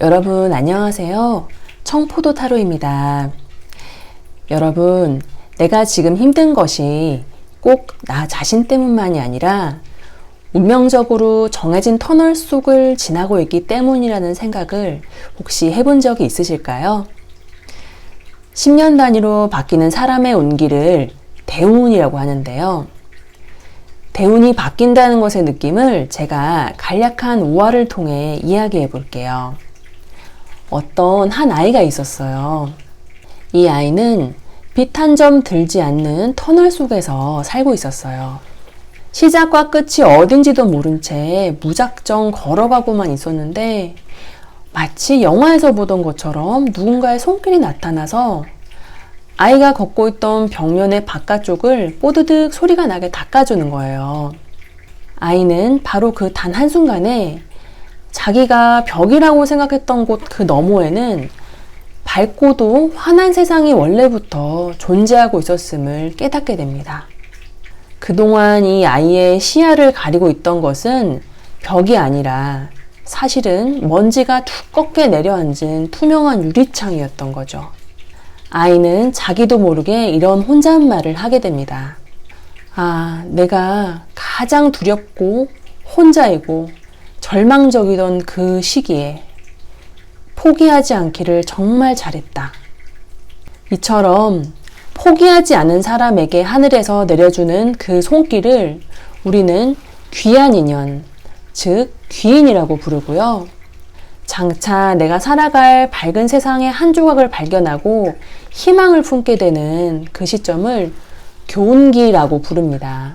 여러분 안녕하세요. 청포도 타로입니다. 여러분, 내가 지금 힘든 것이 꼭 나 자신 때문만이 아니라 운명적으로 정해진 터널 속을 지나고 있기 때문이라는 생각을 혹시 해본 적이 있으실까요? 10년 단위로 바뀌는 사람의 운기를 대운이라고 하는데요. 대운이 바뀐다는 것의 느낌을 제가 간략한 우화를 통해 이야기해 볼게요. 어떤 한 아이가 있었어요. 이 아이는 빛 한 점 들지 않는 터널 속에서 살고 있었어요. 시작과 끝이 어딘지도 모른 채 무작정 걸어가고만 있었는데 마치 영화에서 보던 것처럼 누군가의 손길이 나타나서 아이가 걷고 있던 벽면의 바깥쪽을 뽀드득 소리가 나게 닦아주는 거예요. 아이는 바로 그 단 한순간에 자기가 벽이라고 생각했던 곳 그 너머에는 밝고도 환한 세상이 원래부터 존재하고 있었음을 깨닫게 됩니다. 그동안 이 아이의 시야를 가리고 있던 것은 벽이 아니라 사실은 먼지가 두껍게 내려앉은 투명한 유리창이었던 거죠. 아이는 자기도 모르게 이런 혼잣말을 하게 됩니다. 아, 내가 가장 두렵고 혼자이고 절망적이던 그 시기에 포기하지 않기를 정말 잘했다. 이처럼 포기하지 않은 사람에게 하늘에서 내려주는 그 손길을 우리는 귀한 인연, 즉 귀인이라고 부르고요. 장차 내가 살아갈 밝은 세상의 한 조각을 발견하고 희망을 품게 되는 그 시점을 교운기라고 부릅니다.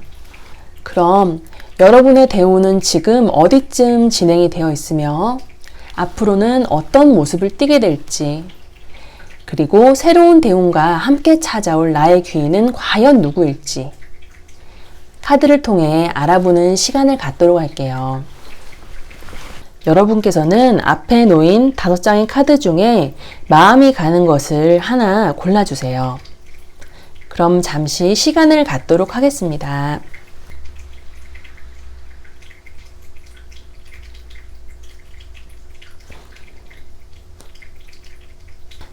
그럼 여러분의 대운은 지금 어디쯤 진행이 되어 있으며 앞으로는 어떤 모습을 띠게 될지, 그리고 새로운 대운과 함께 찾아올 나의 귀인은 과연 누구일지 카드를 통해 알아보는 시간을 갖도록 할게요. 여러분께서는 앞에 놓인 5장의 카드 중에 마음이 가는 것을 하나 골라주세요. 그럼 잠시 시간을 갖도록 하겠습니다.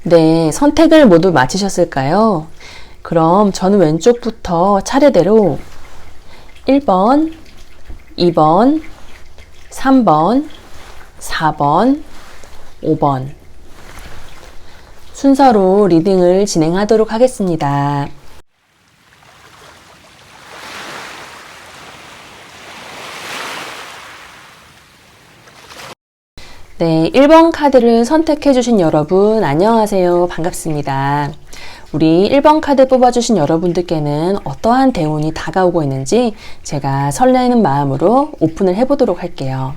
네, 선택을 모두 마치셨을까요? 그럼 저는 왼쪽부터 차례대로 1번, 2번, 3번, 4번, 5번 순서로 리딩을 진행하도록 하겠습니다. 네, 1번 카드를 선택해 주신 여러분 안녕하세요. 반갑습니다. 우리 1번 카드 뽑아주신 여러분들께는 어떠한 대운이 다가오고 있는지 제가 설레는 마음으로 오픈을 해보도록 할게요.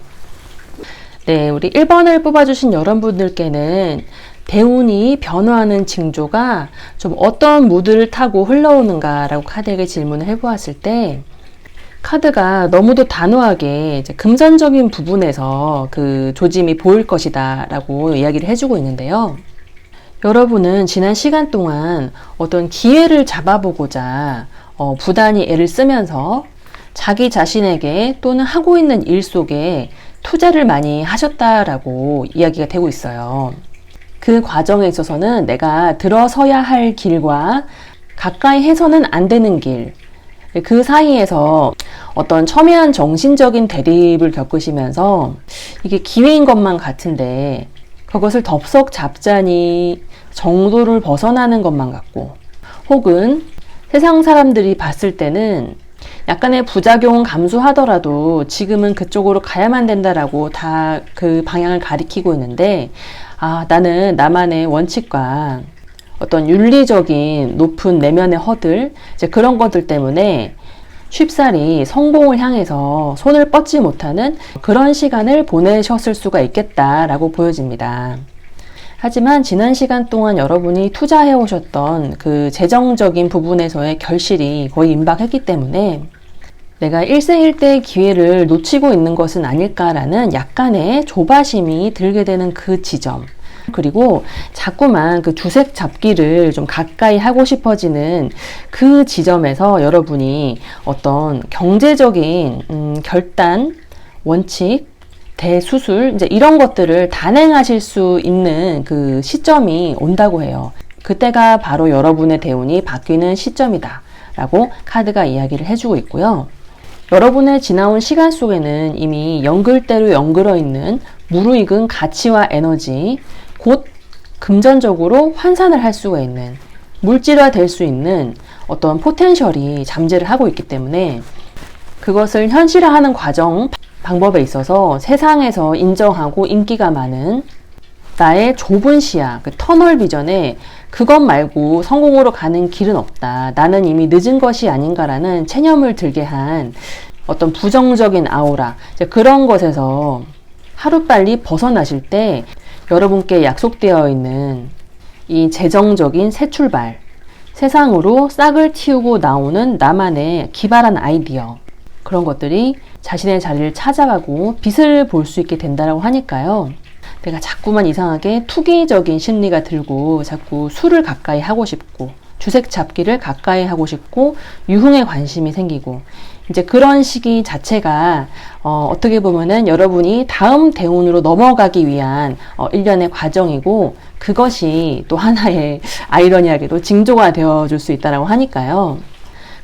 네, 우리 1번을 뽑아주신 여러분들께는 대운이 변화하는 징조가 좀 어떤 무드를 타고 흘러오는가 라고 카드에게 질문을 해보았을 때 카드가 너무도 단호하게 이제 금전적인 부분에서 그 조짐이 보일 것이다 라고 이야기를 해주고 있는데요. 여러분은 지난 시간 동안 어떤 기회를 잡아보고자 부단히 애를 쓰면서 자기 자신에게 또는 하고 있는 일 속에 투자를 많이 하셨다라고 이야기가 되고 있어요. 그 과정에 있어서는 내가 들어서야 할 길과 가까이 해서는 안 되는 길, 그 사이에서 어떤 첨예한 정신적인 대립을 겪으시면서 이게 기회인 것만 같은데 그것을 덥석 잡자니 정도를 벗어나는 것만 같고, 혹은 세상 사람들이 봤을 때는 약간의 부작용은 감수하더라도 지금은 그쪽으로 가야만 된다라고 다 그 방향을 가리키고 있는데, 아, 나는 나만의 원칙과 어떤 윤리적인 높은 내면의 허들, 이제 그런 것들 때문에 쉽사리 성공을 향해서 손을 뻗지 못하는 그런 시간을 보내셨을 수가 있겠다라고 보여집니다. 하지만 지난 시간 동안 여러분이 투자해 오셨던 그 재정적인 부분에서의 결실이 거의 임박했기 때문에 내가 일생일대의 기회를 놓치고 있는 것은 아닐까라는 약간의 조바심이 들게 되는 그 지점, 그리고 자꾸만 그 주색 잡기를 좀 가까이 하고 싶어지는 그 지점에서 여러분이 어떤 경제적인 결단, 원칙, 대수술, 이제 이런 것들을 단행하실 수 있는 그 시점이 온다고 해요. 그때가 바로 여러분의 대운이 바뀌는 시점이다 라고 카드가 이야기를 해주고 있고요. 여러분의 지나온 시간 속에는 이미 연글대로 연글어 있는 무르익은 가치와 에너지, 곧 금전적으로 환산을 할 수가 있는, 물질화 될 수 있는 어떤 포텐셜이 잠재를 하고 있기 때문에 그것을 현실화하는 과정, 방법에 있어서 세상에서 인정하고 인기가 많은 나의 좁은 시야, 그 터널 비전에 그것 말고 성공으로 가는 길은 없다. 나는 이미 늦은 것이 아닌가라는 체념을 들게 한 어떤 부정적인 아우라, 그런 것에서 하루빨리 벗어나실 때 여러분께 약속되어 있는 이 재정적인 새 출발, 세상으로 싹을 틔우고 나오는 나만의 기발한 아이디어, 그런 것들이 자신의 자리를 찾아가고 빛을 볼 수 있게 된다고 하니까요. 내가 자꾸만 이상하게 투기적인 심리가 들고 자꾸 술을 가까이 하고 싶고 주색 잡기를 가까이 하고 싶고 유흥에 관심이 생기고 이제 그런 시기 자체가 어떻게 보면은 여러분이 다음 대운으로 넘어가기 위한 일련의 과정이고 그것이 또 하나의 아이러니하게도 징조가 되어줄 수 있다고 하니까요.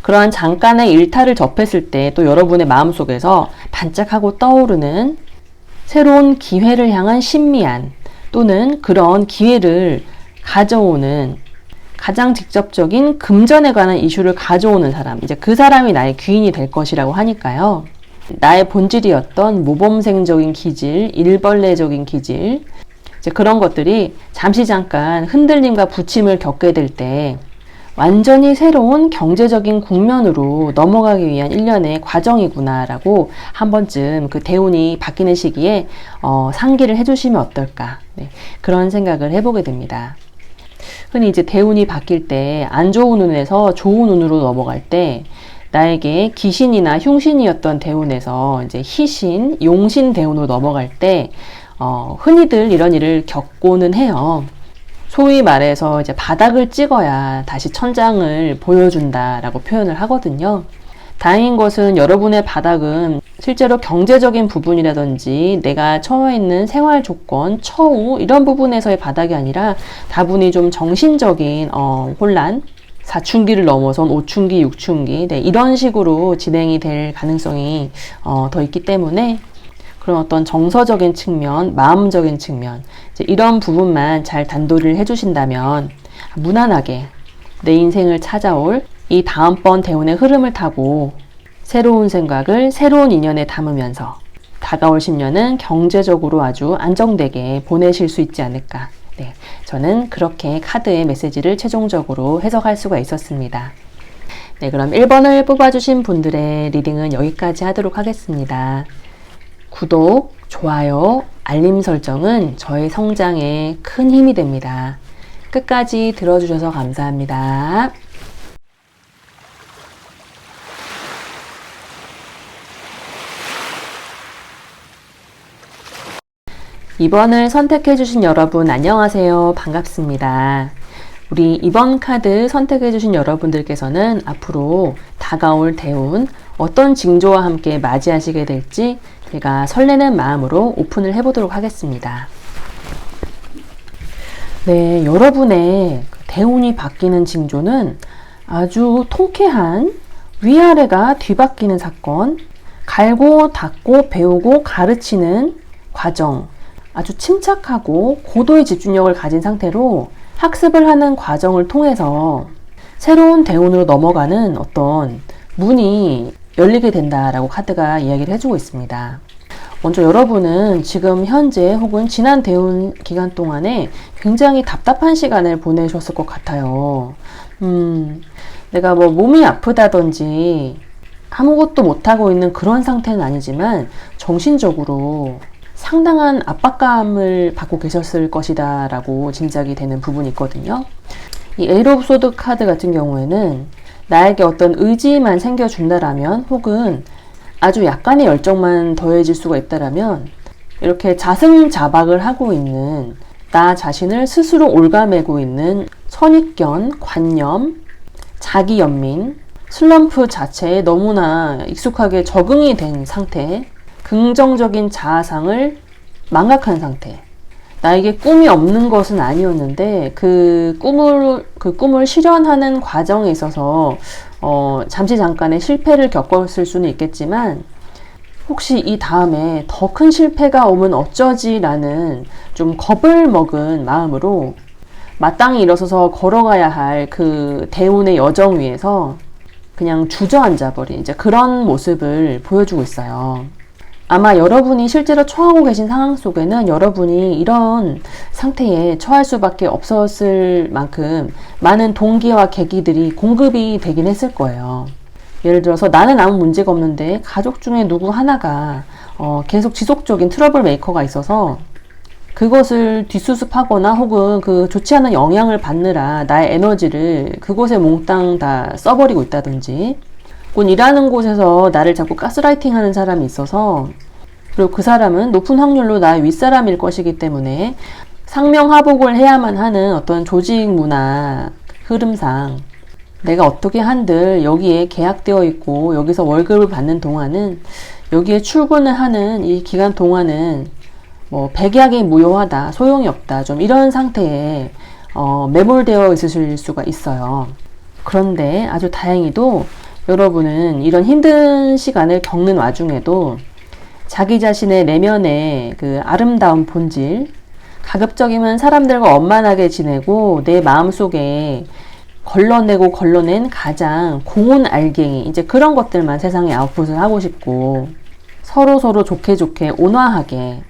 그러한 잠깐의 일탈을 접했을 때 또 여러분의 마음속에서 반짝하고 떠오르는 새로운 기회를 향한 신미안 또는 그런 기회를 가져오는 가장 직접적인 금전에 관한 이슈를 가져오는 사람, 이제 그 사람이 나의 귀인이 될 것이라고 하니까요. 나의 본질이었던 모범생적인 기질, 일벌레적인 기질, 이제 그런 것들이 잠시 잠깐 흔들림과 부침을 겪게 될 때 완전히 새로운 경제적인 국면으로 넘어가기 위한 일련의 과정이구나라고 한 번쯤 그 대운이 바뀌는 시기에 상기를 해주시면 어떨까, 네, 그런 생각을 해보게 됩니다. 흔히 이제 대운이 바뀔 때 안 좋은 운에서 좋은 운으로 넘어갈 때 나에게 기신이나 흉신이었던 대운에서 이제 희신, 용신 대운으로 넘어갈 때 흔히들 이런 일을 겪고는 해요. 소위 말해서 이제 바닥을 찍어야 다시 천장을 보여준다라고 표현을 하거든요. 다행인 것은 여러분의 바닥은 실제로 경제적인 부분이라든지 내가 처해 있는 생활 조건, 처우 이런 부분에서의 바닥이 아니라 다분히 좀 정신적인 혼란, 사춘기를 넘어선 오춘기, 육춘기, 네, 이런 식으로 진행이 될 가능성이 더 있기 때문에 그런 어떤 정서적인 측면, 마음적인 측면, 이제 이런 부분만 잘 단도리를 해주신다면 무난하게 내 인생을 찾아올 이 다음번 대운의 흐름을 타고 새로운 생각을 새로운 인연에 담으면서 다가올 10년은 경제적으로 아주 안정되게 보내실 수 있지 않을까. 네, 저는 그렇게 카드의 메시지를 최종적으로 해석할 수가 있었습니다. 네, 그럼 1번을 뽑아주신 분들의 리딩은 여기까지 하도록 하겠습니다. 구독, 좋아요, 알림 설정은 저의 성장에 큰 힘이 됩니다. 끝까지 들어주셔서 감사합니다. 이번을 선택해주신 여러분 안녕하세요. 반갑습니다. 우리 이번 카드 선택해주신 여러분들께서는 앞으로 다가올 대운 어떤 징조와 함께 맞이하시게 될지 제가 설레는 마음으로 오픈을 해보도록 하겠습니다. 네, 여러분의 대운이 바뀌는 징조는 아주 통쾌한 위아래가 뒤바뀌는 사건, 갈고 닦고 배우고 가르치는 과정, 아주 침착하고 고도의 집중력을 가진 상태로 학습을 하는 과정을 통해서 새로운 대운으로 넘어가는 어떤 문이 열리게 된다라고 카드가 이야기를 해주고 있습니다. 먼저 여러분은 지금 현재 혹은 지난 대운 기간 동안에 굉장히 답답한 시간을 보내셨을 것 같아요. 내가 뭐 몸이 아프다든지 아무것도 못하고 있는 그런 상태는 아니지만 정신적으로 상당한 압박감을 받고 계셨을 것이다 라고 짐작이 되는 부분이 있거든요. 이 에이트 오브 소드 카드 같은 경우에는 나에게 어떤 의지만 생겨준다라면 혹은 아주 약간의 열정만 더해질 수가 있다라면 이렇게 자승자박을 하고 있는 나 자신을 스스로 옭아매고 있는 선입견, 관념, 자기연민, 슬럼프 자체에 너무나 익숙하게 적응이 된 상태, 긍정적인 자아상을 망각한 상태. 나에게 꿈이 없는 것은 아니었는데 그 꿈을 실현하는 과정에 있어서 잠시 잠깐의 실패를 겪었을 수는 있겠지만 혹시 이 다음에 더 큰 실패가 오면 어쩌지라는 좀 겁을 먹은 마음으로 마땅히 일어서서 걸어가야 할 그 대운의 여정 위에서 그냥 주저앉아 버린 이제 그런 모습을 보여주고 있어요. 아마 여러분이 실제로 처하고 계신 상황 속에는 여러분이 이런 상태에 처할 수밖에 없었을 만큼 많은 동기와 계기들이 공급이 되긴 했을 거예요. 예를 들어서 나는 아무 문제가 없는데 가족 중에 누구 하나가 계속 지속적인 트러블 메이커가 있어서 그것을 뒷수습하거나 혹은 그 좋지 않은 영향을 받느라 나의 에너지를 그곳에 몽땅 다 써버리고 있다든지, 혹은 일하는 곳에서 나를 자꾸 가스라이팅 하는 사람이 있어서, 그리고 그 사람은 높은 확률로 나의 윗사람일 것이기 때문에 상명하복을 해야만 하는 어떤 조직 문화 흐름상 내가 어떻게 한들 여기에 계약되어 있고 여기서 월급을 받는 동안은, 여기에 출근을 하는 이 기간 동안은 뭐 백약이 무효하다, 소용이 없다, 좀 이런 상태에 매몰되어 있으실 수가 있어요. 그런데 아주 다행히도 여러분은 이런 힘든 시간을 겪는 와중에도 자기 자신의 내면의 그 아름다운 본질, 가급적이면 사람들과 원만하게 지내고 내 마음속에 걸러낸 가장 고운 알갱이, 이제 그런 것들만 세상에 아웃풋을 하고 싶고, 서로 좋게 온화하게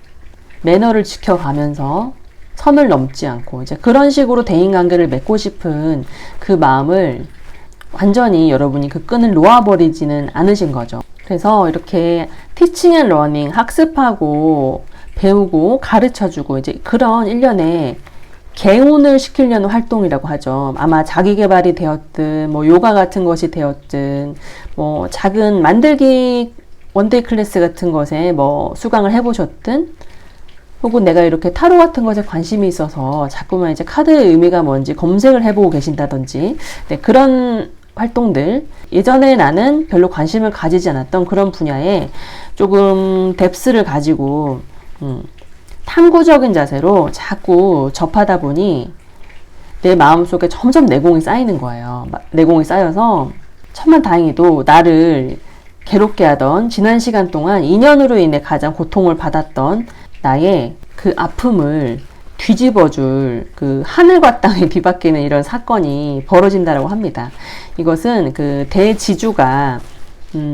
매너를 지켜가면서 선을 넘지 않고 이제 그런 식으로 대인관계를 맺고 싶은 그 마음을 완전히 여러분이 그 끈을 놓아버리지는 않으신 거죠. 그래서 이렇게 티칭 앤 러닝, 학습하고 배우고 가르쳐주고 이제 그런 일련의 개운을 시키려는 활동이라고 하죠. 아마 자기계발이 되었든 뭐 요가 같은 것이 되었든 뭐 작은 만들기 원데이 클래스 같은 것에 뭐 수강을 해보셨든, 혹은 내가 이렇게 타로 같은 것에 관심이 있어서 자꾸만 이제 카드의 의미가 뭔지 검색을 해보고 계신다든지, 네, 그런 활동들, 예전에 나는 별로 관심을 가지지 않았던 그런 분야에 조금 뎁스를 가지고 탐구적인 자세로 자꾸 접하다 보니 내 마음속에 점점 내공이 쌓이는 거예요. 내공이 쌓여서 천만다행히도 나를 괴롭게 하던 지난 시간 동안 인연으로 인해 가장 고통을 받았던 나의 그 아픔을 뒤집어줄 그 하늘과 땅이 뒤바뀌는 이런 사건이 벌어진다라고 합니다. 이것은 그 대지주가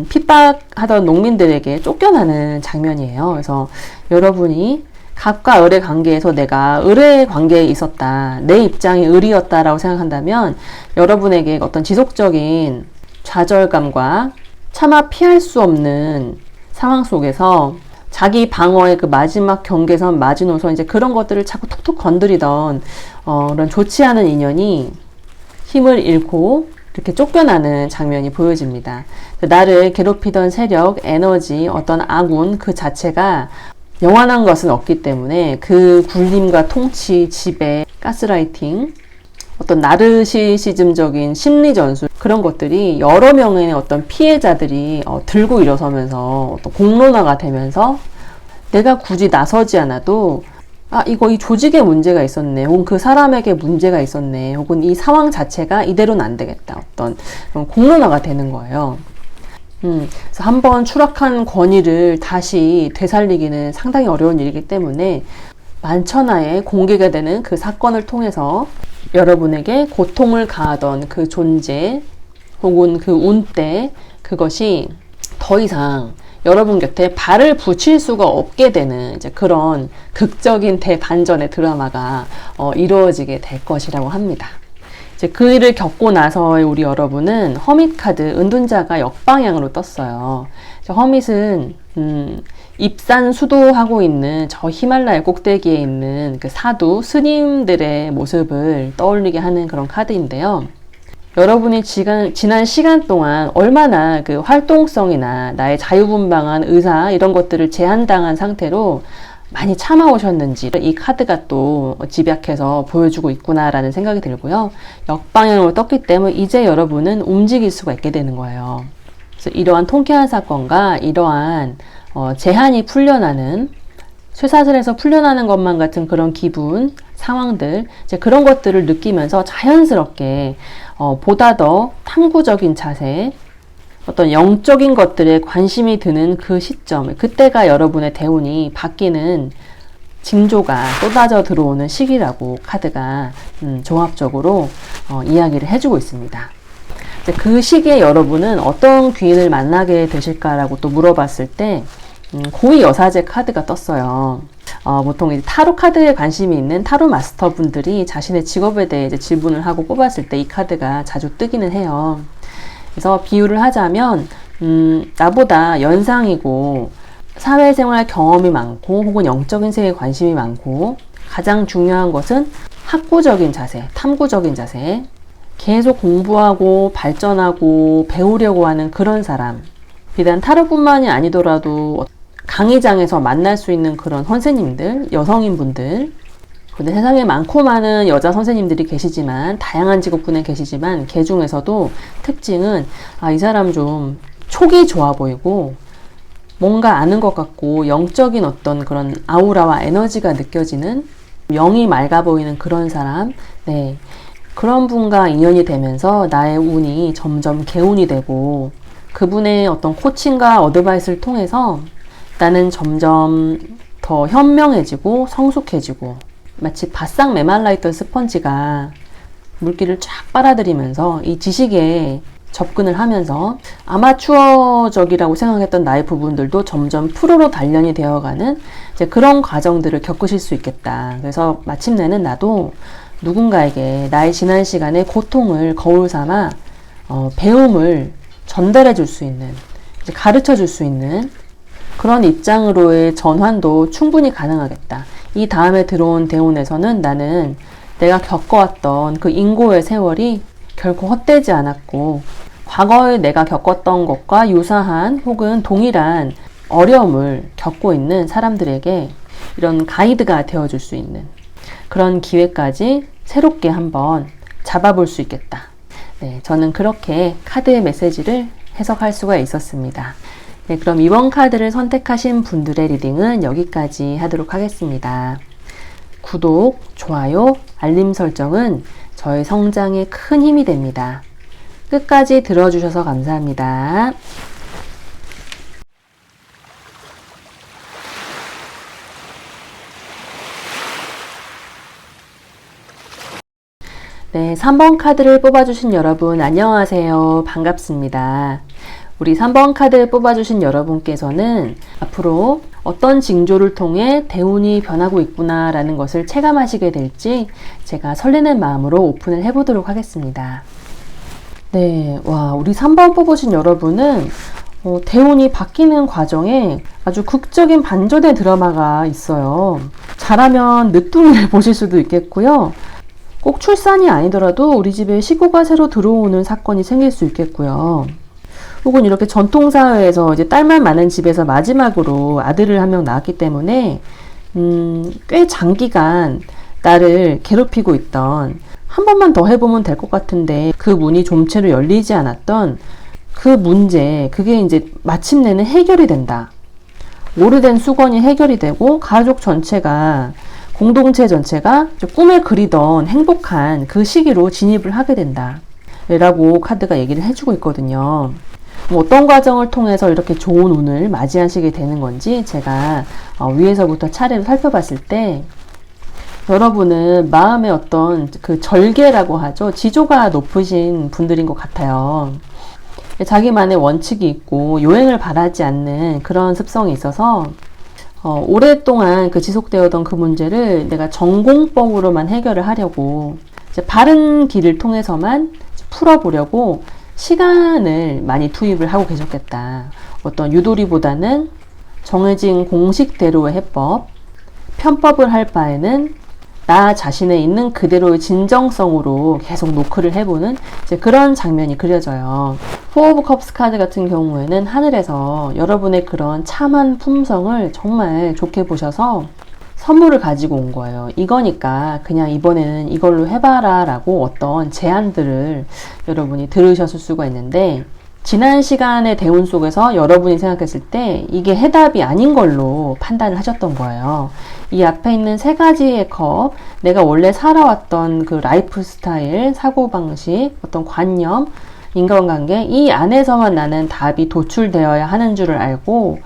핍박하던 농민들에게 쫓겨나는 장면이에요. 그래서 여러분이 갑과 을의 관계에서 내가 을의 관계에 있었다, 내 입장이 을이었다라고 생각한다면 여러분에게 어떤 지속적인 좌절감과 차마 피할 수 없는 상황 속에서 자기 방어의 그 마지막 경계선, 마지노선, 이제 그런 것들을 자꾸 톡톡 건드리던 그런 좋지 않은 인연이 힘을 잃고 이렇게 쫓겨나는 장면이 보여집니다. 나를 괴롭히던 세력, 에너지, 어떤 아군 그 자체가 영원한 것은 없기 때문에 그 굴림과 통치, 지배, 가스라이팅, 어떤 나르시시즘적인 심리 전술, 그런 것들이 여러 명의 어떤 피해자들이 들고 일어서면서 또 공론화가 되면서 내가 굳이 나서지 않아도 이 조직에 문제가 있었네, 혹은 그 사람에게 문제가 있었네, 혹은 이 상황 자체가 이대로는 안 되겠다, 어떤 공론화가 되는 거예요. 그래서 한번 추락한 권위를 다시 되살리기는 상당히 어려운 일이기 때문에 만천하에 공개가 되는 그 사건을 통해서 여러분에게 고통을 가하던 그 존재 혹은 그 운대, 그것이 더 이상 여러분 곁에 발을 붙일 수가 없게 되는 이제 그런 극적인 대반전의 드라마가 이루어지게 될 것이라고 합니다. 이제 그 일을 겪고 나서의 우리 여러분은 허밋 카드, 은둔자가 역방향으로 떴어요. 허밋은 입산 수도하고 있는 저 히말라야 꼭대기에 있는 그 사두, 스님들의 모습을 떠올리게 하는 그런 카드인데요. 여러분이 지난 시간 동안 얼마나 그 활동성이나 나의 자유분방한 의사 이런 것들을 제한당한 상태로 많이 참아오셨는지 이 카드가 또 집약해서 보여주고 있구나라는 생각이 들고요. 역방향으로 떴기 때문에 이제 여러분은 움직일 수가 있게 되는 거예요. 그래서 이러한 통쾌한 사건과 이러한 제한이 풀려나는, 쇠사슬에서 풀려나는 것만 같은 그런 기분, 상황들, 이제 그런 것들을 느끼면서 자연스럽게 보다 더 탐구적인 자세, 어떤 영적인 것들에 관심이 드는 그 시점, 그때가 여러분의 대운이 바뀌는 징조가 쏟아져 들어오는 시기라고 카드가 종합적으로 이야기를 해주고 있습니다. 이제 그 시기에 여러분은 어떤 귀인을 만나게 되실까라고 또 물어봤을 때 고위 여사제 카드가 떴어요. 보통 이제 타로 카드에 관심이 있는 타로 마스터 분들이 자신의 직업에 대해 이제 질문을 하고 뽑았을 때 이 카드가 자주 뜨기는 해요. 그래서 비유를 하자면 나보다 연상이고 사회생활 경험이 많고 혹은 영적인 세계에 관심이 많고 가장 중요한 것은 학구적인 자세, 탐구적인 자세, 계속 공부하고 발전하고 배우려고 하는 그런 사람, 비단 타로뿐만이 아니더라도 강의장에서 만날 수 있는 그런 선생님들, 여성인분들, 근데 세상에 많고 많은 여자 선생님들이 계시지만, 다양한 직업군에 계시지만, 그 중에서도 특징은, 이 사람 좀 촉이 좋아 보이고, 뭔가 아는 것 같고, 영적인 어떤 그런 아우라와 에너지가 느껴지는, 영이 맑아 보이는 그런 사람, 네. 그런 분과 인연이 되면서 나의 운이 점점 개운이 되고, 그분의 어떤 코칭과 어드바이스를 통해서 나는 점점 더 현명해지고 성숙해지고, 마치 바싹 메말라 있던 스펀지가 물기를 쫙 빨아들이면서 이 지식에 접근을 하면서 아마추어적이라고 생각했던 나의 부분들도 점점 프로로 단련이 되어가는 이제 그런 과정들을 겪으실 수 있겠다. 그래서 마침내는 나도 누군가에게 나의 지난 시간의 고통을 거울 삼아 배움을 전달해 줄 수 있는, 이제 가르쳐 줄 수 있는 그런 입장으로의 전환도 충분히 가능하겠다. 이 다음에 들어온 대운에서는 나는 내가 겪어왔던 그 인고의 세월이 결코 헛되지 않았고, 과거에 내가 겪었던 것과 유사한 혹은 동일한 어려움을 겪고 있는 사람들에게 이런 가이드가 되어줄 수 있는 그런 기회까지 새롭게 한번 잡아볼 수 있겠다. 네, 저는 그렇게 카드의 메시지를 해석할 수가 있었습니다. 네, 그럼 이번 카드를 선택하신 분들의 리딩은 여기까지 하도록 하겠습니다. 구독, 좋아요, 알림 설정은 저의 성장에 큰 힘이 됩니다. 끝까지 들어주셔서 감사합니다. 네, 3번 카드를 뽑아주신 여러분 안녕하세요. 반갑습니다. 우리 3번 카드 뽑아주신 여러분께서는 앞으로 어떤 징조를 통해 대운이 변하고 있구나 라는 것을 체감하시게 될지 제가 설레는 마음으로 오픈을 해보도록 하겠습니다. 네, 와, 우리 3번 뽑으신 여러분은 대운이 바뀌는 과정에 아주 극적인 반전의 드라마가 있어요. 잘하면 늦둥이를 보실 수도 있겠고요. 꼭 출산이 아니더라도 우리 집에 식구가 새로 들어오는 사건이 생길 수 있겠고요. 혹은 이렇게 전통사회에서 이제 딸만 많은 집에서 마지막으로 아들을 한 명 낳았기 때문에 꽤 장기간 나를 괴롭히고 있던, 한 번만 더 해보면 될 것 같은데 그 문이 좀채로 열리지 않았던 그 문제, 그게 이제 마침내는 해결이 된다. 오래된 수건이 해결이 되고 가족 전체가, 공동체 전체가 꿈에 그리던 행복한 그 시기로 진입을 하게 된다 라고 카드가 얘기를 해주고 있거든요. 어떤 과정을 통해서 이렇게 좋은 운을 맞이하시게 되는 건지 제가 위에서부터 차례로 살펴봤을 때, 여러분은 마음의 어떤 그 절개라고 하죠. 지조가 높으신 분들인 것 같아요. 자기만의 원칙이 있고 요행을 바라지 않는 그런 습성이 있어서 오랫동안 그 지속되었던 그 문제를 내가 전공법으로만 해결을 하려고, 이제 바른 길을 통해서만 풀어보려고 시간을 많이 투입을 하고 계셨겠다. 어떤 유도리보다는 정해진 공식대로의 해법, 편법을 할 바에는 나 자신의 있는 그대로의 진정성으로 계속 노크를 해보는 이제 그런 장면이 그려져요. 포 오브 컵스 카드 같은 경우에는 하늘에서 여러분의 그런 참한 품성을 정말 좋게 보셔서 선물을 가지고 온 거예요. 이거니까 그냥 이번에는 이걸로 해봐라 라고 어떤 제안들을 여러분이 들으셨을 수가 있는데, 지난 시간의 대운 속에서 여러분이 생각했을 때 이게 해답이 아닌 걸로 판단을 하셨던 거예요. 이 앞에 있는 세 가지의 컵, 내가 원래 살아왔던 그 라이프 스타일, 사고방식, 어떤 관념, 인간관계, 이 안에서만 나는 답이 도출되어야 하는 줄을 알고,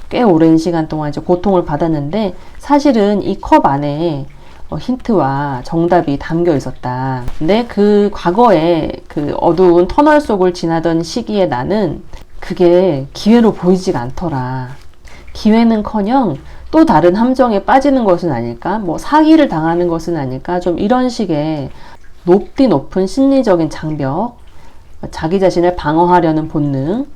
꽤 오랜 시간 동안 이제 고통을 받았는데, 사실은 이 컵 안에 힌트와 정답이 담겨 있었다. 근데 그 과거에 그 어두운 터널 속을 지나던 시기에 나는 그게 기회로 보이지가 않더라. 기회는커녕 또 다른 함정에 빠지는 것은 아닐까? 뭐 사기를 당하는 것은 아닐까? 좀 이런 식의 높은 심리적인 장벽, 자기 자신을 방어하려는 본능,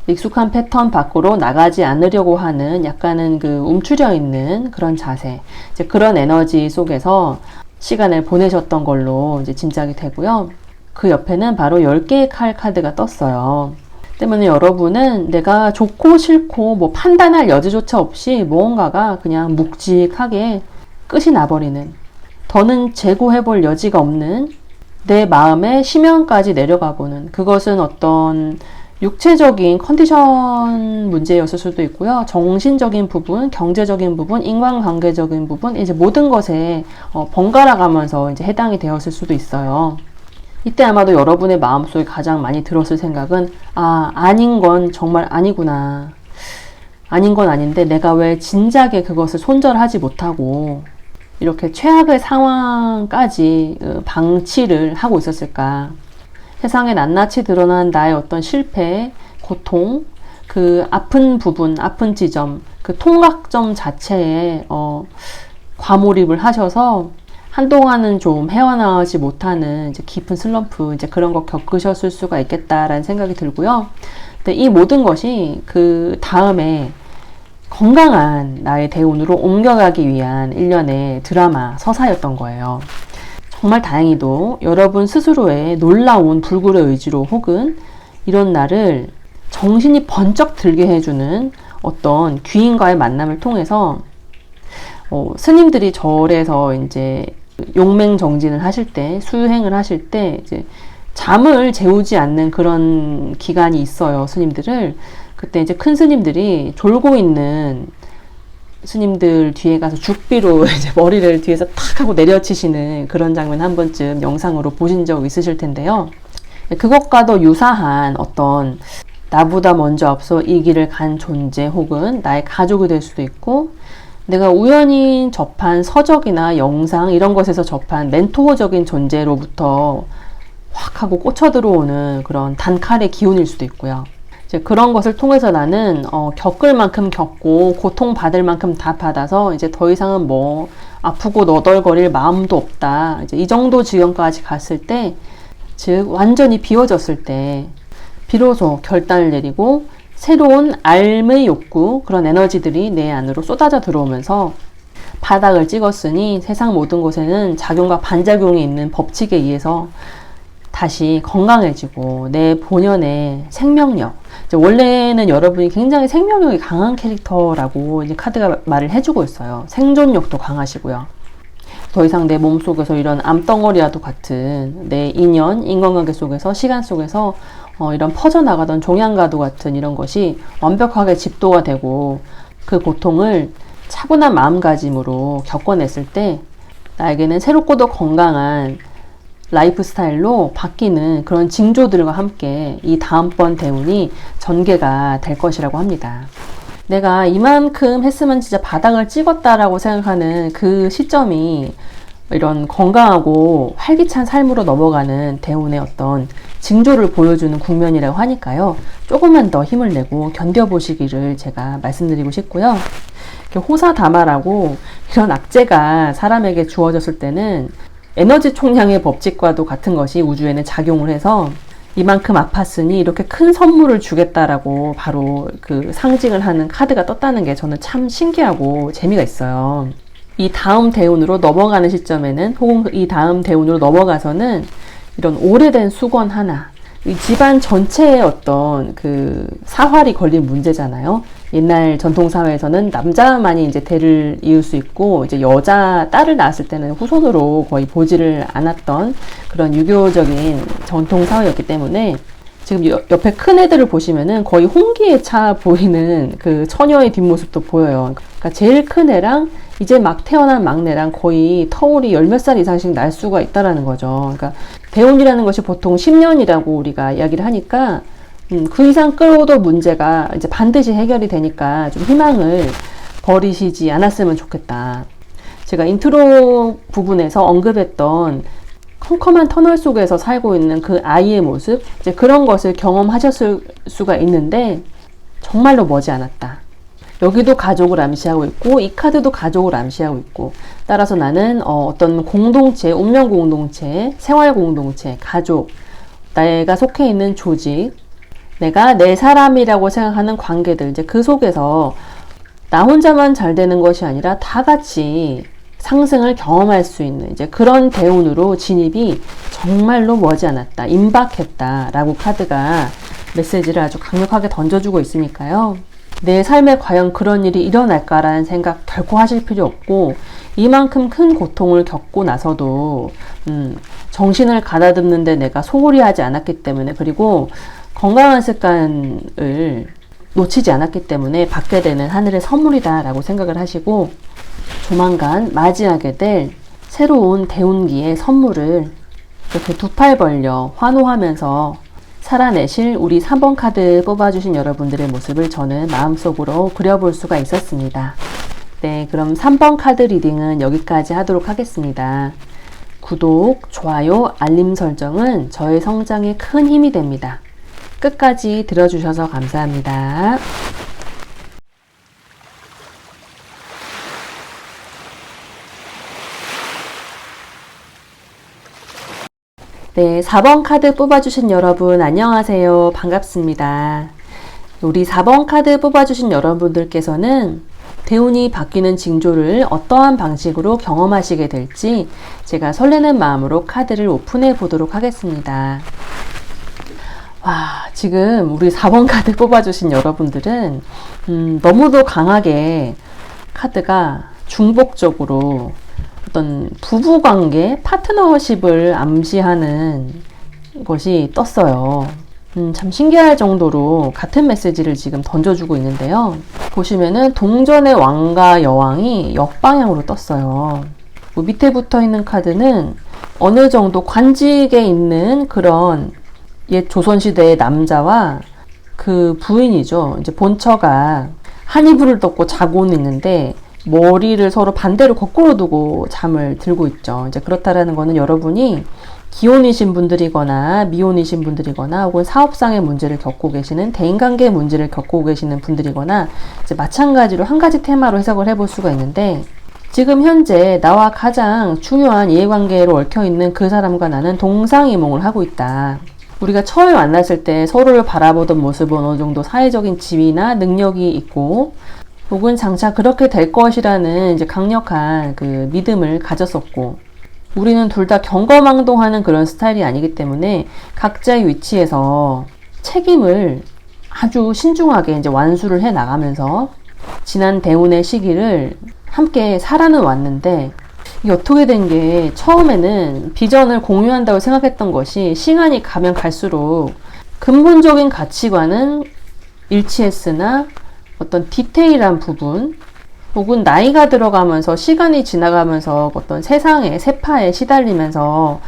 익숙한 패턴 밖으로 나가지 않으려고 하는 약간은 그 움츠려 있는 그런 자세, 이제 그런 에너지 속에서 시간을 보내셨던 걸로 이제 짐작이 되고요. 그 옆에는 바로 10개의 칼 카드가 떴어요. 때문에 여러분은 내가 좋고 싫고 뭐 판단할 여지조차 없이 무언가가 그냥 묵직하게 끝이 나버리는, 더는 재고해볼 여지가 없는 내 마음의 심연까지 내려가 보는, 그것은 어떤 육체적인 컨디션 문제였을 수도 있고요. 정신적인 부분, 경제적인 부분, 인간관계적인 부분, 이제 모든 것에 번갈아 가면서 이제 해당이 되었을 수도 있어요. 이때 아마도 여러분의 마음속에 가장 많이 들었을 생각은, 아닌 건 정말 아니구나. 아닌 건 아닌데 내가 왜 진작에 그것을 손절하지 못하고 이렇게 최악의 상황까지 방치를 하고 있었을까. 세상에 낱낱이 드러난 나의 어떤 실패, 고통, 그 아픈 부분, 아픈 지점, 그 통각점 자체에 과몰입을 하셔서 한동안은 좀 헤어나오지 못하는 이제 깊은 슬럼프, 이제 그런 거 겪으셨을 수가 있겠다라는 생각이 들고요. 근데 이 모든 것이 그 다음에 건강한 나의 대운으로 옮겨가기 위한 일련의 드라마, 서사였던 거예요. 정말 다행히도 여러분 스스로의 놀라운 불굴의 의지로 혹은 이런 날을 정신이 번쩍 들게 해주는 어떤 귀인과의 만남을 통해서 스님들이 절에서 이제 용맹정진을 하실 때, 수행을 하실 때 이제 잠을 재우지 않는 그런 기간이 있어요, 스님들을. 그때 이제 큰 스님들이 졸고 있는 스님들 뒤에 가서 죽비로 이제 머리를 뒤에서 탁 하고 내려치시는 그런 장면 한 번쯤 영상으로 보신 적 있으실 텐데요. 그것과도 유사한 어떤 나보다 먼저 앞서 이 길을 간 존재 혹은 나의 가족이 될 수도 있고, 내가 우연히 접한 서적이나 영상 이런 것에서 접한 멘토적인 존재로부터 확 하고 꽂혀 들어오는 그런 단칼의 기운일 수도 있고요. 이제 그런 것을 통해서 나는 겪을 만큼 겪고 고통받을 만큼 다 받아서 이제 더 이상은 뭐 아프고 너덜거릴 마음도 없다, 이제 이 정도 지경까지 갔을 때, 즉 완전히 비워졌을 때 비로소 결단을 내리고 새로운 삶의 욕구, 그런 에너지들이 내 안으로 쏟아져 들어오면서 바닥을 찍었으니 세상 모든 곳에는 작용과 반작용이 있는 법칙에 의해서 다시 건강해지고 내 본연의 생명력, 이제 원래는 여러분이 굉장히 생명력이 강한 캐릭터라고 이제 카드가 말을 해주고 있어요. 생존력도 강하시고요. 더 이상 내 몸속에서 이런 암덩어리와도 같은 내 인연, 인간관계 속에서, 시간 속에서 이런 퍼져나가던 종양과도 같은 이런 것이 완벽하게 집도가 되고 그 고통을 차분한 마음가짐으로 겪어냈을 때 나에게는 새롭고도 건강한 라이프 스타일로 바뀌는 그런 징조들과 함께 이 다음번 대운이 전개가 될 것이라고 합니다. 내가 이만큼 했으면 진짜 바닥을 찍었다라고 생각하는 그 시점이 이런 건강하고 활기찬 삶으로 넘어가는 대운의 어떤 징조를 보여주는 국면이라고 하니까요. 조금만 더 힘을 내고 견뎌보시기를 제가 말씀드리고 싶고요. 호사다마라고 이런 악재가 사람에게 주어졌을 때는 에너지 총량의 법칙과도 같은 것이 우주에는 작용을 해서 이만큼 아팠으니 이렇게 큰 선물을 주겠다라고 바로 그 상징을 하는 카드가 떴다는 게 저는 참 신기하고 재미가 있어요. 이 다음 대운으로 넘어가는 시점에는, 혹은 이 다음 대운으로 넘어가서는 이런 오래된 수건 하나, 이 집안 전체에 어떤 그 사활이 걸린 문제잖아요. 옛날 전통사회에서는 남자만이 이제 대를 이을 수 있고, 이제 여자 딸을 낳았을 때는 후손으로 거의 보지를 않았던 그런 유교적인 전통사회였기 때문에 지금 옆에 큰 애들을 보시면은 거의 홍기에 차 보이는 그 처녀의 뒷모습도 보여요. 그러니까 제일 큰 애랑 이제 막 태어난 막내랑 거의 터울이 열 몇 살 이상씩 날 수가 있다라는 거죠. 그러니까 대운이라는 것이 보통 10년이라고 우리가 이야기를 하니까 그 이상 끌어도 문제가 이제 반드시 해결이 되니까 좀 희망을 버리시지 않았으면 좋겠다. 제가 인트로 부분에서 언급했던 컴컴한 터널 속에서 살고 있는 그 아이의 모습, 이제 그런 것을 경험하셨을 수가 있는데 정말로 머지않았다. 여기도 가족을 암시하고 있고 이 카드도 가족을 암시하고 있고, 따라서 나는 어떤 공동체, 운명 공동체, 생활 공동체, 가족, 내가 속해 있는 조직, 내가 내 사람이라고 생각하는 관계들, 이제 그 속에서 나 혼자만 잘 되는 것이 아니라 다 같이 상승을 경험할 수 있는 이제 그런 대운으로 진입이 정말로 머지않았다, 임박했다 라고 카드가 메시지를 아주 강력하게 던져주고 있으니까요. 내 삶에 과연 그런 일이 일어날까라는 생각 결코 하실 필요 없고, 이만큼 큰 고통을 겪고 나서도 정신을 가다듬는데 내가 소홀히 하지 않았기 때문에, 그리고 건강한 습관을 놓치지 않았기 때문에 받게 되는 하늘의 선물이다 라고 생각을 하시고, 조만간 맞이하게 될 새로운 대운기의 선물을 이렇게 두 팔 벌려 환호하면서 살아내실 우리 3번 카드 뽑아주신 여러분들의 모습을 저는 마음속으로 그려볼 수가 있었습니다. 네, 그럼 3번 카드 리딩은 여기까지 하도록 하겠습니다. 구독, 좋아요, 알림 설정은 저의 성장에 큰 힘이 됩니다. 끝까지 들어주셔서 감사합니다. 네, 4번 카드 뽑아주신 여러분 안녕하세요. 반갑습니다. 우리 4번 카드 뽑아주신 여러분들께서는 대운이 바뀌는 징조를 어떠한 방식으로 경험하시게 될지 제가 설레는 마음으로 카드를 오픈해 보도록 하겠습니다. 와, 지금 우리 4번 카드 뽑아주신 여러분들은 너무도 강하게 카드가 중복적으로 어떤 부부관계, 파트너십을 암시하는 것이 떴어요. 참 신기할 정도로 같은 메시지를 지금 던져주고 있는데요. 보시면은 동전의 왕과 여왕이 역방향으로 떴어요. 밑에 붙어 있는 카드는 어느 정도 관직에 있는 그런 옛 조선시대의 남자와 그 부인이죠. 이제 본처가 한 이불을 덮고 자고는 있는데 머리를 서로 반대로 거꾸로 두고 잠을 들고 있죠. 이제 그렇다라는 거는 여러분이 기혼이신 분들이거나 미혼이신 분들이거나 혹은 사업상의 문제를 겪고 계시는, 대인관계의 문제를 겪고 계시는 분들이거나 이제 마찬가지로 한 가지 테마로 해석을 해볼 수가 있는데, 지금 현재 나와 가장 중요한 이해관계로 얽혀있는 그 사람과 나는 동상이몽을 하고 있다. 우리가 처음에 만났을 때 서로를 바라보던 모습은 어느 정도 사회적인 지위나 능력이 있고 혹은 장차 그렇게 될 것이라는 이제 강력한 그 믿음을 가졌었고, 우리는 둘 다 경거망동하는 그런 스타일이 아니기 때문에 각자의 위치에서 책임을 아주 신중하게 이제 완수를 해 나가면서 지난 대운의 시기를 함께 살아는 왔는데, 이게 어떻게 된 게, 처음에는 비전을 공유한다고 생각했던 것이 시간이 가면 갈수록 근본적인 가치관은 일치했으나 어떤 디테일한 부분 혹은 나이가 들어가면서 시간이 지나가면서 어떤 세상의 세파에 시달리면서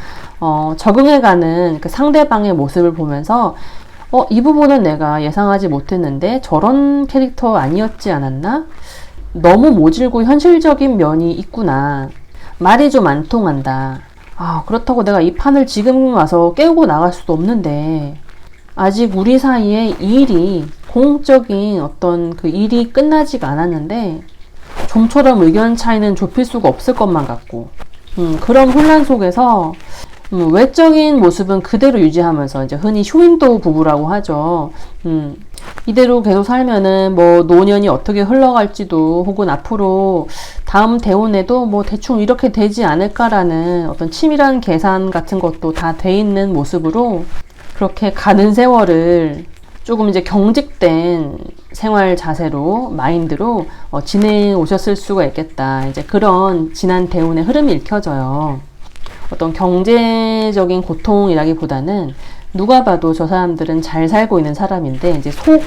적응해가는 그 상대방의 모습을 보면서 이 부분은 내가 예상하지 못했는데 저런 캐릭터 아니었지 않았나? 너무 모질고 현실적인 면이 있구나. 말이 좀 안 통한다. 그렇다고 내가 이 판을 지금 와서 깨우고 나갈 수도 없는데 아직 우리 사이에 일이, 공적인 어떤 그 일이 끝나지가 않았는데 좀처럼 의견 차이는 좁힐 수가 없을 것만 같고, 그런 혼란 속에서 외적인 모습은 그대로 유지하면서 이제 흔히 쇼윈도우 부부라고 하죠. 이대로 계속 살면은 뭐 노년이 어떻게 흘러갈지도, 혹은 앞으로 다음 대운에도 뭐 대충 이렇게 되지 않을까라는 어떤 치밀한 계산 같은 것도 다 돼 있는 모습으로 그렇게 가는 세월을 조금 이제 경직된 생활 자세로, 마인드로 지내오셨을 수가 있겠다. 이제 그런 지난 대운의 흐름이 읽혀져요. 어떤 경제적인 고통이라기보다는 누가 봐도 저 사람들은 잘 살고 있는 사람인데 이제 속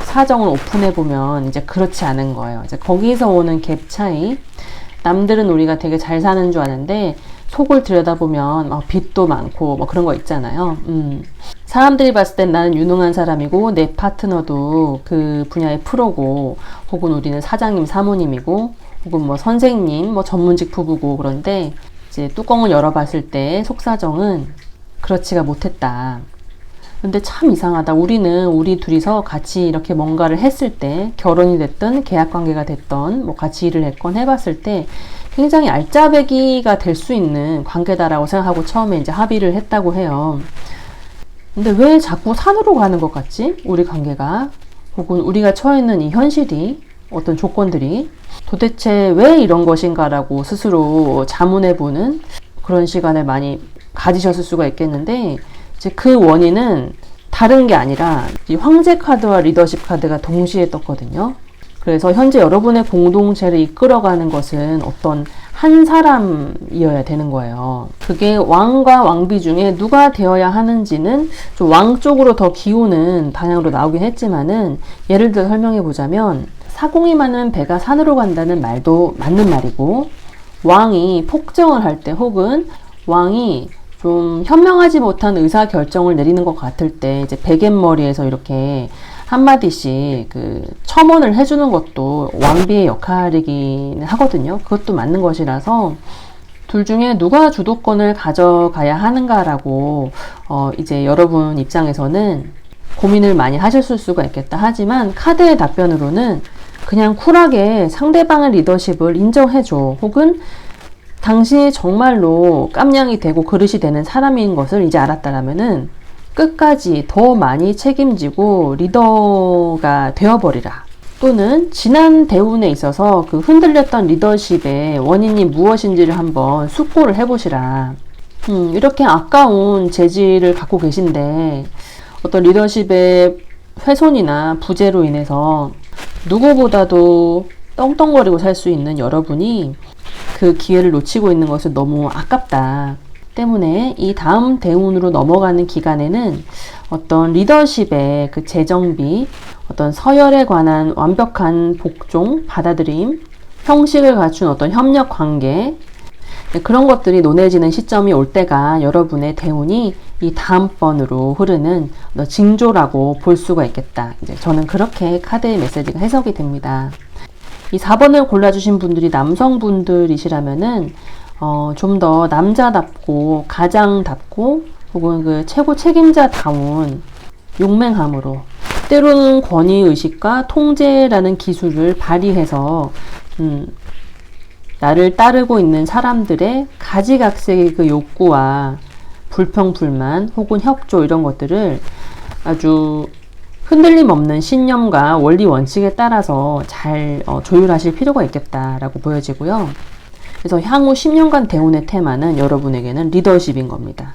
사정을 오픈해 보면 이제 그렇지 않은 거예요. 이제 거기서 오는 갭 차이. 남들은 우리가 되게 잘 사는 줄 아는데 속을 들여다보면 빚도 많고 뭐 그런 거 있잖아요. 사람들이 봤을 땐 나는 유능한 사람이고 내 파트너도 그 분야의 프로고 혹은 우리는 사장님 사모님이고 혹은 뭐 선생님 뭐 전문직 부부고 그런데 이제 뚜껑을 열어봤을 때 속사정은 그렇지가 못했다. 근데 참 이상하다. 우리 둘이서 같이 이렇게 뭔가를 했을 때 결혼이 됐든 계약관계가 됐던 뭐 같이 일을 했건 해봤을 때 굉장히 알짜배기가 될 수 있는 관계다라고 생각하고 처음에 이제 합의를 했다고 해요. 근데 왜 자꾸 산으로 가는 것 같지? 우리 관계가 혹은 우리가 처해 있는 이 현실이 어떤 조건들이 도대체 왜 이런 것인가라고 스스로 자문해보는 그런 시간을 많이 가지셨을 수가 있겠는데 이제 그 원인은 다른 게 아니라 이 황제 카드와 리더십 카드가 동시에 떴거든요. 그래서 현재 여러분의 공동체를 이끌어가는 것은 어떤 한 사람이어야 되는 거예요. 그게 왕과 왕비 중에 누가 되어야 하는지는 좀 왕 쪽으로 더 기우는 방향으로 나오긴 했지만은 예를 들어 설명해 보자면 사공이 많은 배가 산으로 간다는 말도 맞는 말이고 왕이 폭정을 할 때 혹은 왕이 좀 현명하지 못한 의사 결정을 내리는 것 같을 때 이제 베갯머리에서 이렇게 한마디씩 그 첨언을 해주는 것도 왕비의 역할이긴 하거든요. 그것도 맞는 것이라서 둘 중에 누가 주도권을 가져가야 하는가라고 이제 여러분 입장에서는 고민을 많이 하셨을 수가 있겠다. 하지만 카드의 답변으로는 그냥 쿨하게 상대방의 리더십을 인정해줘. 혹은 당신이 정말로 깜냥이 되고 그릇이 되는 사람인 것을 이제 알았다라면은 끝까지 더 많이 책임지고 리더가 되어버리라. 또는 지난 대운에 있어서 그 흔들렸던 리더십의 원인이 무엇인지를 한번 숙고를 해보시라. 이렇게 아까운 재질을 갖고 계신데 어떤 리더십의 훼손이나 부재로 인해서 누구보다도 떵떵거리고 살 수 있는 여러분이 그 기회를 놓치고 있는 것을 너무 아깝다. 때문에 이 다음 대운으로 넘어가는 기간에는 어떤 리더십의 그 재정비, 어떤 서열에 관한 완벽한 복종, 받아들임, 형식을 갖춘 어떤 협력 관계, 그런 것들이 논해지는 시점이 올 때가 여러분의 대운이 이 다음번으로 흐르는 징조라고 볼 수가 있겠다. 이제 저는 그렇게 카드의 메시지가 해석이 됩니다. 이 4번을 골라주신 분들이 남성분들이시라면은 좀 더 남자답고 가장답고 혹은 그 최고 책임자다운 용맹함으로 때로는 권위의식과 통제라는 기술을 발휘해서 나를 따르고 있는 사람들의 가지각색의 그 욕구와 불평불만 혹은 협조 이런 것들을 아주 흔들림 없는 신념과 원리 원칙에 따라서 잘 조율하실 필요가 있겠다라고 보여지고요. 그래서 향후 10년간 대운의 테마는 여러분에게는 리더십인 겁니다.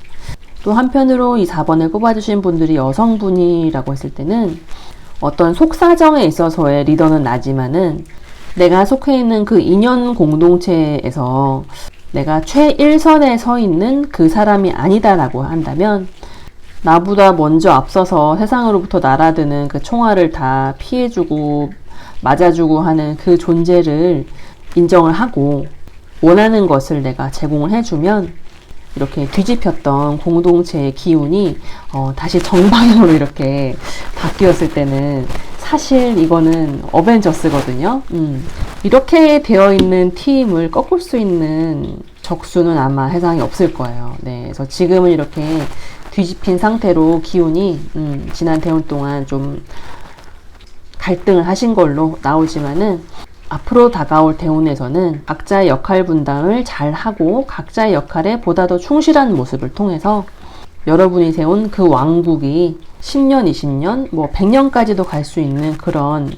또 한편으로 이 4번을 뽑아주신 분들이 여성분이라고 했을 때는 어떤 속사정에 있어서의 리더는 나지만은 내가 속해 있는 그 인연 공동체에서 내가 최일선에 서 있는 그 사람이 아니다라고 한다면 나보다 먼저 앞서서 세상으로부터 날아드는 그 총알을 다 피해주고 맞아주고 하는 그 존재를 인정을 하고 원하는 것을 내가 제공을 해주면 이렇게 뒤집혔던 공동체의 기운이 다시 정방향으로 이렇게 바뀌었을 때는 사실 이거는 어벤져스거든요. 이렇게 되어 있는 팀을 꺾을 수 있는 적수는 아마 세상에 없을 거예요. 네, 그래서 지금은 이렇게 뒤집힌 상태로 기운이 지난 대운 동안 좀 갈등을 하신 걸로 나오지만은 앞으로 다가올 대운에서는 각자의 역할 분담을 잘 하고 각자의 역할에 보다 더 충실한 모습을 통해서 여러분이 세운 그 왕국이 10년, 20년, 뭐 100년까지도 갈 수 있는 그런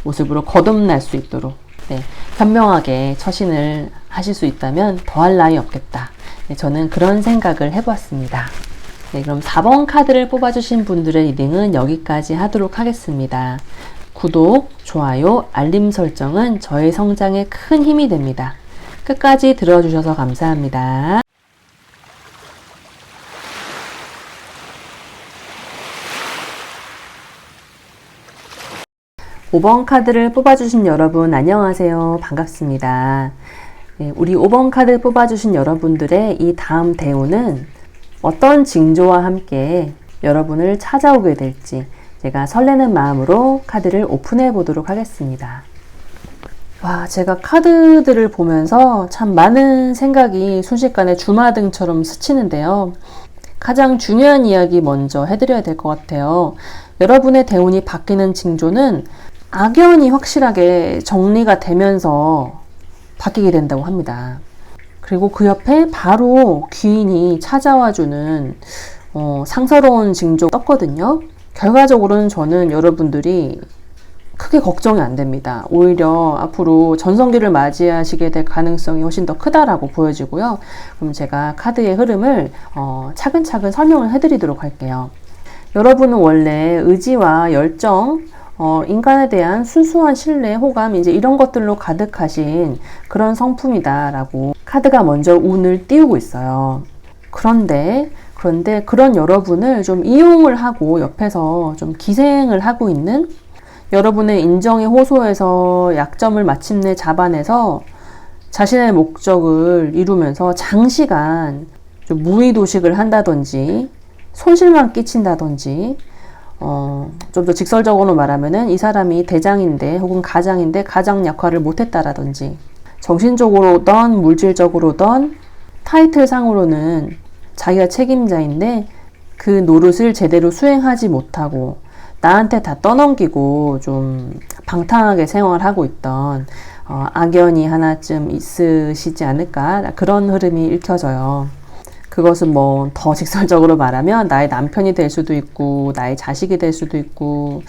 모습으로 거듭날 수 있도록 현명하게 처신을 하실 수 있다면 더할 나위 없겠다. 저는 그런 생각을 해보았습니다. 그럼 4번 카드를 뽑아주신 분들의 리딩은 여기까지 하도록 하겠습니다. 구독, 좋아요, 알림 설정은 저의 성장에 큰 힘이 됩니다. 끝까지 들어주셔서 감사합니다. 5번 카드를 뽑아주신 여러분 안녕하세요. 반갑습니다. 네, 우리 5번 카드 뽑아주신 여러분들의 이 다음 대운은 어떤 징조와 함께 여러분을 찾아오게 될지 제가 설레는 마음으로 카드를 오픈해 보도록 하겠습니다. 와, 제가 카드들을 보면서 참 많은 생각이 순식간에 주마등처럼 스치는데요. 가장 중요한 이야기 먼저 해드려야 될 것 같아요. 여러분의 대운이 바뀌는 징조는 악연이 확실하게 정리가 되면서 바뀌게 된다고 합니다. 그리고 그 옆에 바로 귀인이 찾아와주는 상서로운 징조 떴거든요. 결과적으로는 저는 여러분들이 크게 걱정이 안 됩니다. 오히려 앞으로 전성기를 맞이하시게 될 가능성이 훨씬 더 크다라고 보여지고요. 그럼 제가 카드의 흐름을 차근차근 설명을 해드리도록 할게요. 여러분은 원래 의지와 열정, 인간에 대한 순수한 신뢰, 호감, 이제 이런 것들로 가득하신 그런 성품이다라고 카드가 먼저 운을 띄우고 있어요. 그런데 그런 여러분을 좀 이용을 하고 옆에서 좀 기생을 하고 있는 여러분의 인정에 호소해서 약점을 마침내 잡아내서 자신의 목적을 이루면서 장시간 좀 무의도식을 한다든지 손실만 끼친다든지 좀 더 직설적으로 말하면은 이 사람이 대장인데 혹은 가장인데 가장 역할을 못했다라든지 정신적으로든 물질적으로든 타이틀상으로는 자기가 책임자인데 그 노릇을 제대로 수행하지 못하고 나한테 다 떠넘기고 좀 방탕하게 생활하고 있던 악연이 하나쯤 있으시지 않을까 그런 흐름이 읽혀져요. 그것은 뭐 더 직설적으로 말하면 나의 남편이 될 수도 있고 나의 자식이 될 수도 있고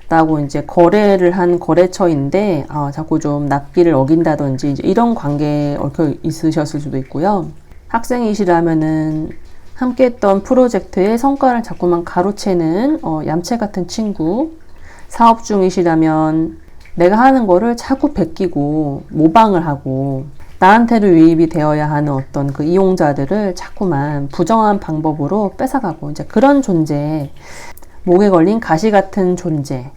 라고 이제 거래를 한 거래처인데 자꾸 좀 납기를 어긴다든지 이제 이런 관계에 얽혀 있으셨을 수도 있고요. 학생이시라면은 함께 했던 프로젝트의 성과를 자꾸만 가로채는 얌체 같은 친구, 사업 중이시라면 내가 하는 거를 자꾸 베끼고 모방을 하고 나한테로 유입이 되어야 하는 어떤 그 이용자들을 자꾸만 부정한 방법으로 뺏어가고 이제 그런 존재, 목에 걸린 가시 같은 존재,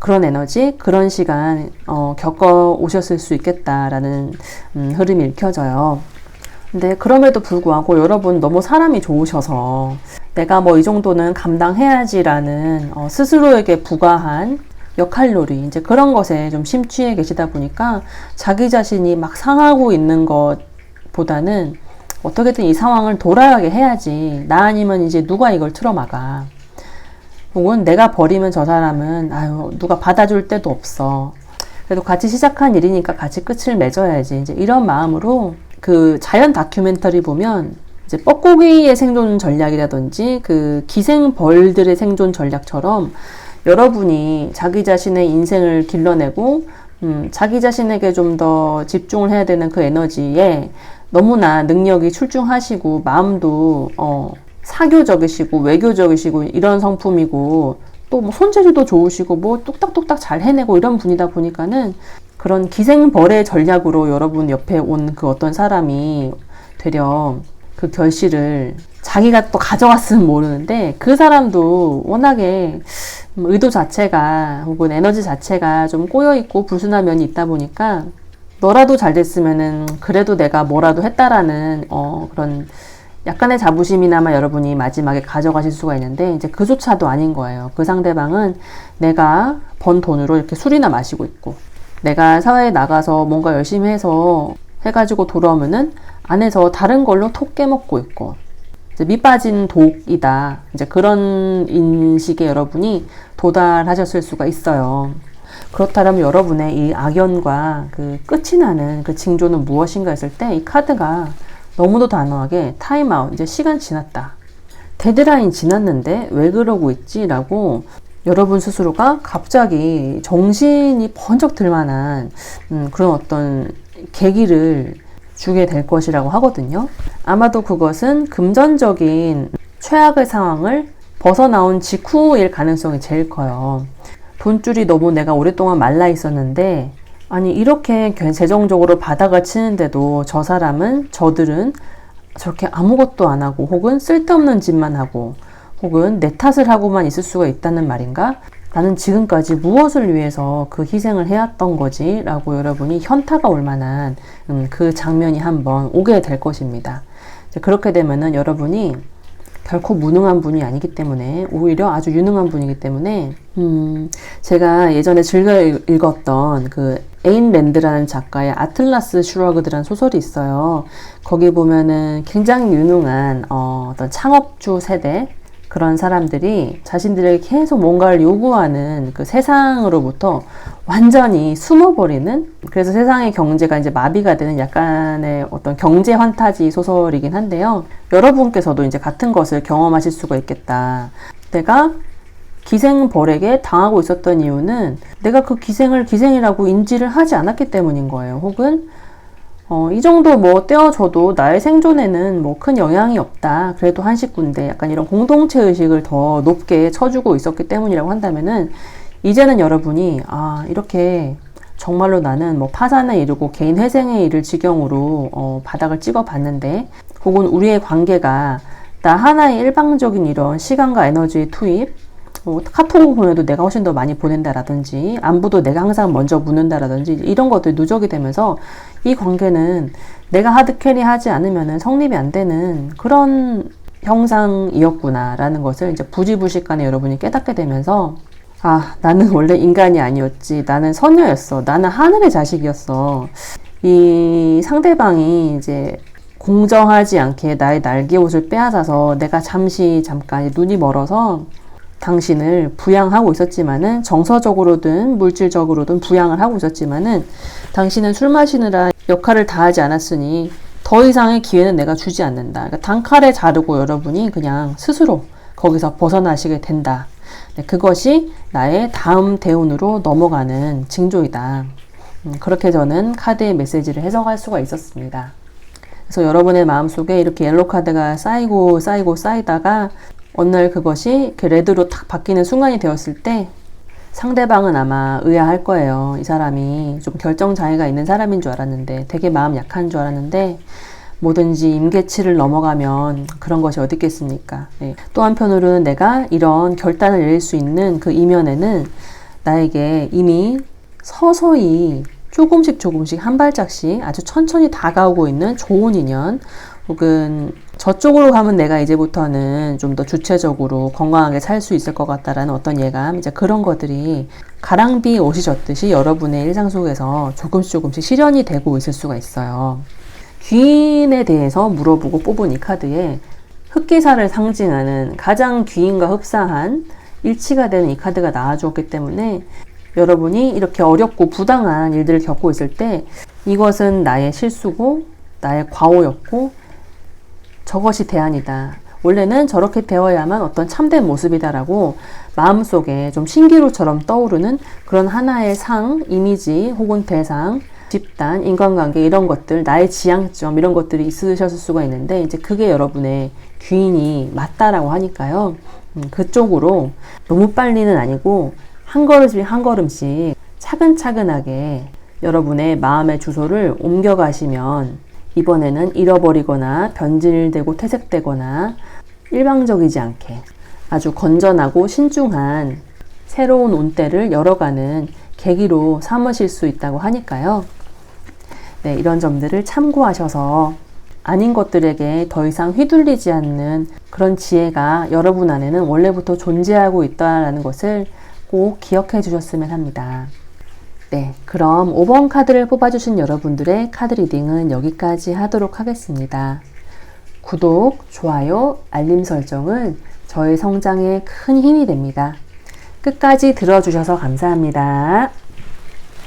그런 에너지, 그런 시간 겪어 오셨을 수 있겠다라는 흐름이 읽혀져요. 근데 그럼에도 불구하고 여러분 너무 사람이 좋으셔서 내가 뭐 이 정도는 감당해야지라는 스스로에게 부과한 역할놀이 이제 그런 것에 좀 심취해 계시다 보니까 자기 자신이 막 상하고 있는 것보다는 어떻게든 이 상황을 돌아가게 해야지 나 아니면 이제 누가 이걸 틀어막아 혹은 내가 버리면 저 사람은 아유 누가 받아줄 데도 없어 그래도 같이 시작한 일이니까 같이 끝을 맺어야지 이제 이런 마음으로 그 자연 다큐멘터리 보면 이제 뻐꾸기의 생존 전략이라든지 그 기생벌들의 생존 전략처럼 여러분이 자기 자신의 인생을 길러내고 자기 자신에게 좀 더 집중을 해야 되는 그 에너지에 너무나 능력이 출중하시고 마음도 사교적이시고 외교적이시고 이런 성품이고 또 뭐 손재주도 좋으시고 뭐 뚝딱뚝딱 잘 해내고 이런 분이다 보니까는 그런 기생벌의 전략으로 여러분 옆에 온 그 어떤 사람이 되려 그 결실을 자기가 또 가져갔으면 모르는데 그 사람도 워낙에 의도 자체가 혹은 에너지 자체가 좀 꼬여있고 불순한 면이 있다 보니까 너라도 잘 됐으면은 그래도 내가 뭐라도 했다라는 그런 약간의 자부심이나마 여러분이 마지막에 가져가실 수가 있는데 이제 그조차도 아닌 거예요. 그 상대방은 내가 번 돈으로 이렇게 술이나 마시고 있고 내가 사회에 나가서 뭔가 열심히 해서 해가지고 돌아오면은 안에서 다른 걸로 톡 깨먹고 있고 이제 밑빠진 독이다. 이제 그런 인식에 여러분이 도달하셨을 수가 있어요. 그렇다면 여러분의 이 악연과 그 끝이 나는 그 징조는 무엇인가 했을 때 이 카드가 너무도 단호하게 타임아웃, 이제 시간 지났다. 데드라인 지났는데 왜 그러고 있지? 라고 여러분 스스로가 갑자기 정신이 번쩍 들 만한 그런 어떤 계기를 주게 될 것이라고 하거든요. 아마도 그것은 금전적인 최악의 상황을 벗어나온 직후일 가능성이 제일 커요. 돈줄이 너무 내가 오랫동안 말라 있었는데 아니 이렇게 재정적으로 바닥을 치는데도 저들은 저렇게 아무것도 안 하고 혹은 쓸데없는 짓만 하고 혹은 내 탓을 하고만 있을 수가 있다는 말인가? 나는 지금까지 무엇을 위해서 그 희생을 해왔던 거지? 라고 여러분이 현타가 올 만한 그 장면이 한번 오게 될 것입니다. 그렇게 되면은 여러분이 결코 무능한 분이 아니기 때문에 오히려 아주 유능한 분이기 때문에 제가 예전에 즐겨 읽었던 그 에인 랜드라는 작가의 아틀라스 슈러그드라는 소설이 있어요. 거기 보면은 굉장히 유능한 어떤 창업주 세대 그런 사람들이 자신들에게 계속 뭔가를 요구하는 그 세상으로부터 완전히 숨어버리는, 그래서 세상의 경제가 이제 마비가 되는 약간의 어떤 경제 환타지 소설이긴 한데요. 여러분께서도 이제 같은 것을 경험하실 수가 있겠다. 내가 기생벌에게 당하고 있었던 이유는 내가 그 기생을 기생이라고 인지를 하지 않았기 때문인 거예요. 혹은 이 정도 뭐 떼어줘도 나의 생존에는 뭐 큰 영향이 없다. 그래도 한 식구인데 약간 이런 공동체 의식을 더 높게 쳐주고 있었기 때문이라고 한다면은 이제는 여러분이 이렇게 정말로 나는 뭐 파산에 이르고 개인 회생에 이를 지경으로 바닥을 찍어봤는데, 혹은 우리의 관계가 나 하나의 일방적인 이런 시간과 에너지의 투입, 카톡을 보내도 내가 훨씬 더 많이 보낸다라든지 안부도 내가 항상 먼저 묻는다라든지 이런 것들이 누적이 되면서 이 관계는 내가 하드캐리 하지 않으면 성립이 안 되는 그런 형상이었구나 라는 것을 이제 부지부식간에 여러분이 깨닫게 되면서 나는 원래 인간이 아니었지, 나는 선녀였어, 나는 하늘의 자식이었어, 이 상대방이 이제 공정하지 않게 나의 날개옷을 빼앗아서 내가 잠깐 눈이 멀어서 당신을 부양하고 있었지만은, 정서적으로든 물질적으로든 부양을 하고 있었지만은 당신은 술 마시느라 역할을 다하지 않았으니 더 이상의 기회는 내가 주지 않는다. 그러니까 단칼에 자르고 여러분이 그냥 스스로 거기서 벗어나시게 된다. 그것이 나의 다음 대운으로 넘어가는 징조이다. 그렇게 저는 카드의 메시지를 해석할 수가 있었습니다. 그래서 여러분의 마음속에 이렇게 옐로 카드가 쌓이다가 어느 날 그것이 레드로 탁 바뀌는 순간이 되었을 때 상대방은 아마 의아할 거예요. 이 사람이 좀 결정장애가 있는 사람인 줄 알았는데, 되게 마음 약한 줄 알았는데 뭐든지 임계치를 넘어가면 그런 것이 어디 있겠습니까? 네. 또 한편으로는 내가 이런 결단을 내릴 수 있는 그 이면에는 나에게 이미 서서히 조금씩 한 발짝씩 아주 천천히 다가오고 있는 좋은 인연, 혹은 저쪽으로 가면 내가 이제부터는 좀 더 주체적으로 건강하게 살 수 있을 것 같다라는 어떤 예감, 이제 그런 것들이 가랑비 옷이 젖듯이 여러분의 일상 속에서 조금씩 실현이 되고 있을 수가 있어요. 귀인에 대해서 물어보고 뽑은 이 카드에 흑기사를 상징하는 가장 귀인과 흡사한 일치가 되는 이 카드가 나와주었기 때문에 여러분이 이렇게 어렵고 부당한 일들을 겪고 있을 때 이것은 나의 실수고 나의 과오였고 저것이 대안이다. 원래는 저렇게 되어야만 어떤 참된 모습이다라고 마음속에 좀 신기루처럼 떠오르는 그런 하나의 상, 이미지 혹은 대상, 집단, 인간관계 이런 것들, 나의 지향점 이런 것들이 있으셨을 수가 있는데, 이제 그게 여러분의 귀인이 맞다라고 하니까요. 그쪽으로 너무 빨리는 아니고 한 걸음씩 차근차근하게 여러분의 마음의 주소를 옮겨가시면 이번에는 잃어버리거나 변질되고 퇴색되거나 일방적이지 않게 아주 건전하고 신중한 새로운 온대를 열어가는 계기로 삼으실 수 있다고 하니까요. 네, 이런 점들을 참고하셔서 아닌 것들에게 더 이상 휘둘리지 않는 그런 지혜가 여러분 안에는 원래부터 존재하고 있다는 것을 꼭 기억해 주셨으면 합니다. 네, 그럼 5번 카드를 뽑아주신 여러분들의 카드 리딩은 여기까지 하도록 하겠습니다. 구독, 좋아요, 알림 설정은 저의 성장에 큰 힘이 됩니다. 끝까지 들어주셔서 감사합니다.